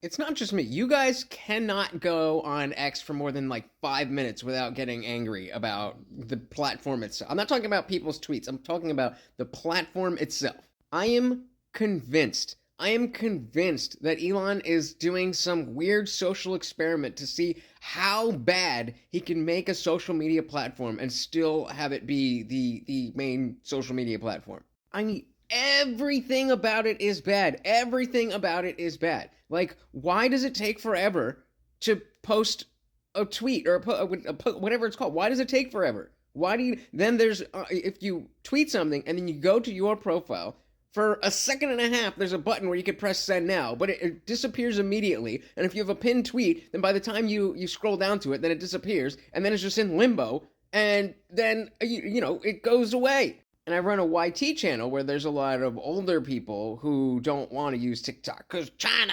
It's not just me. You guys cannot go on X for more than like 5 minutes without getting angry about the platform itself. I'm not talking about people's tweets. I'm talking about the platform itself. I am convinced. I am convinced that Elon is doing some weird social experiment to see how bad he can make a social media platform and still have it be the main social media platform. I mean, everything about it is bad. Everything about it is bad. Like, why does it take forever to post a tweet or whatever it's called? Why does it take forever? Why do you then there's if you tweet something and then you go to your profile for a second and a half, there's a button where you can press send now, but it disappears immediately. And if you have a pinned tweet, then by the time you scroll down to it, then it disappears, and then it's just in limbo, and then it goes away. And I run a YT channel where there's a lot of older people who don't want to use TikTok because China.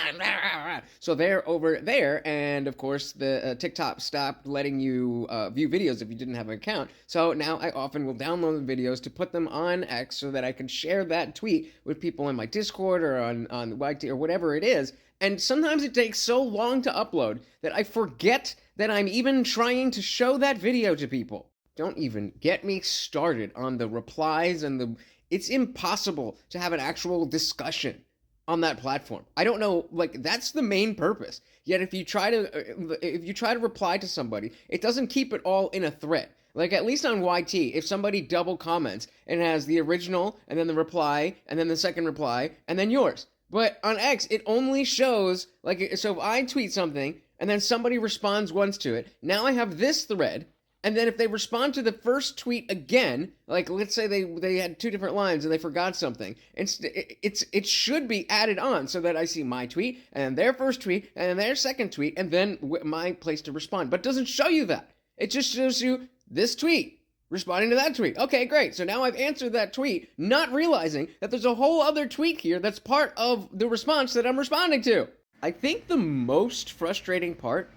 So they're over there. And of course, the TikTok stopped letting you view videos if you didn't have an account. So now I often will download the videos to put them on X so that I can share that tweet with people in my Discord or on YT or whatever it is. And sometimes it takes so long to upload that I forget that I'm even trying to show that video to people. Don't even get me started on the replies and it's impossible to have an actual discussion on that platform. I don't know, like, that's the main purpose. Yet if you try to reply to somebody, it doesn't keep it all in a thread. Like, at least on YT, if somebody double comments, it has the original and then the reply and then the second reply and then yours. But on X, it only shows, like, so if I tweet something and then somebody responds once to it, now I have this thread. And then if they respond to the first tweet again, like let's say they had two different lines and they forgot something, it should be added on so that I see my tweet and their first tweet and their second tweet and then my place to respond. But it doesn't show you that. It just shows you this tweet responding to that tweet. Okay, great. So now I've answered that tweet, not realizing that there's a whole other tweet here that's part of the response that I'm responding to. I think the most frustrating part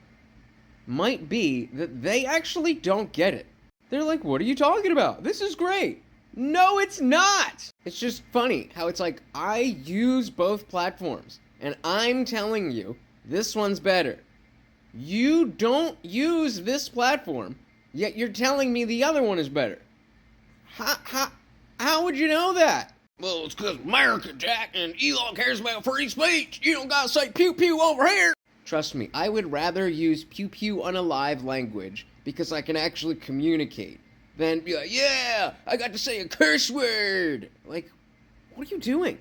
might be that they actually don't get it. They're like, what are you talking about? This is great. No, it's not. It's just funny how it's like, I use both platforms and I'm telling you this one's better. You don't use this platform, yet you're telling me the other one is better. How would you know that? Well, it's because America, Jack, and Elon cares about free speech. You don't gotta say pew pew over here. Trust me, I would rather use pew pew on a live language because I can actually communicate than be like, yeah, I got to say a curse word. Like, what are you doing?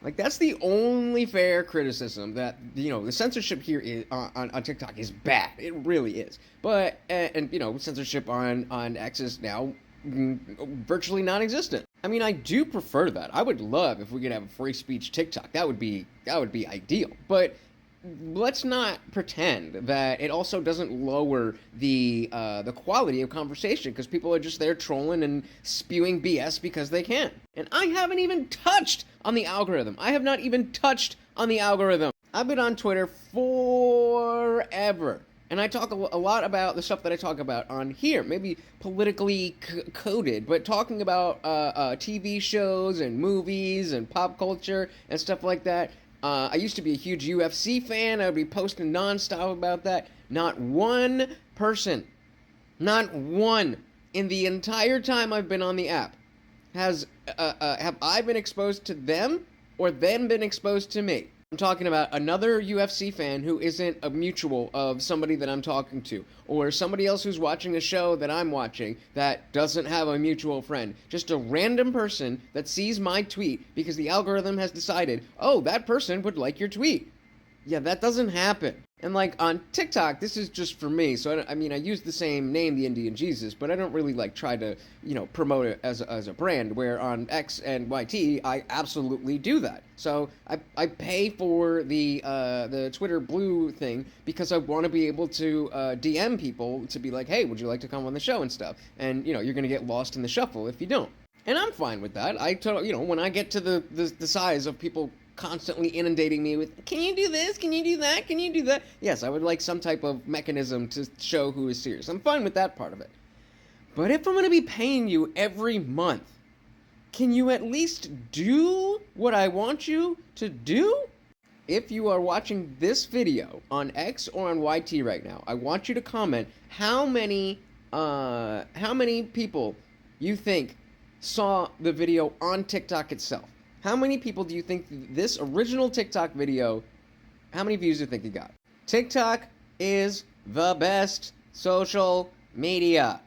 Like, that's the only fair criticism that, the censorship here is, on TikTok is bad. It really is. But, and censorship on X is now virtually non-existent. I mean, I do prefer that. I would love if we could have a free speech TikTok. That would be ideal. But let's not pretend that it also doesn't lower the quality of conversation because people are just there trolling and spewing BS because they can. And I haven't even touched on the algorithm. I have not even touched on the algorithm. I've been on Twitter forever. And I talk a lot about the stuff that I talk about on here, maybe politically coded, but talking about TV shows and movies and pop culture and stuff like that. I used to be a huge UFC fan. I would be posting nonstop about that. Not one person, not one in the entire time I've been on the app have I been exposed to them or them been exposed to me. I'm talking about another UFC fan who isn't a mutual of somebody that I'm talking to, or somebody else who's watching a show that I'm watching that doesn't have a mutual friend. Just a random person that sees my tweet because the algorithm has decided, oh, that person would like your tweet. Yeah, that doesn't happen. And like on TikTok, this is just for me. So I use the same name, TheIndianJesus, but I don't really like try to, promote it as a brand. Where on X and YT, I absolutely do that. So I pay for the Twitter Blue thing because I want to be able to DM people to be like, hey, would you like to come on the show and stuff? And you're gonna get lost in the shuffle if you don't. And I'm fine with that. When I get to the size of people constantly inundating me with, can you do this? Can you do that? Can you do that? Yes, I would like some type of mechanism to show who is serious. I'm fine with that part of it. But if I'm going to be paying you every month, can you at least do what I want you to do? if you are watching this video on X or on YT right now, I want you to comment how many people you think saw the video on TikTok itself. How many people do you think this original TikTok video, how many views do you think it got? TikTok is the best social media.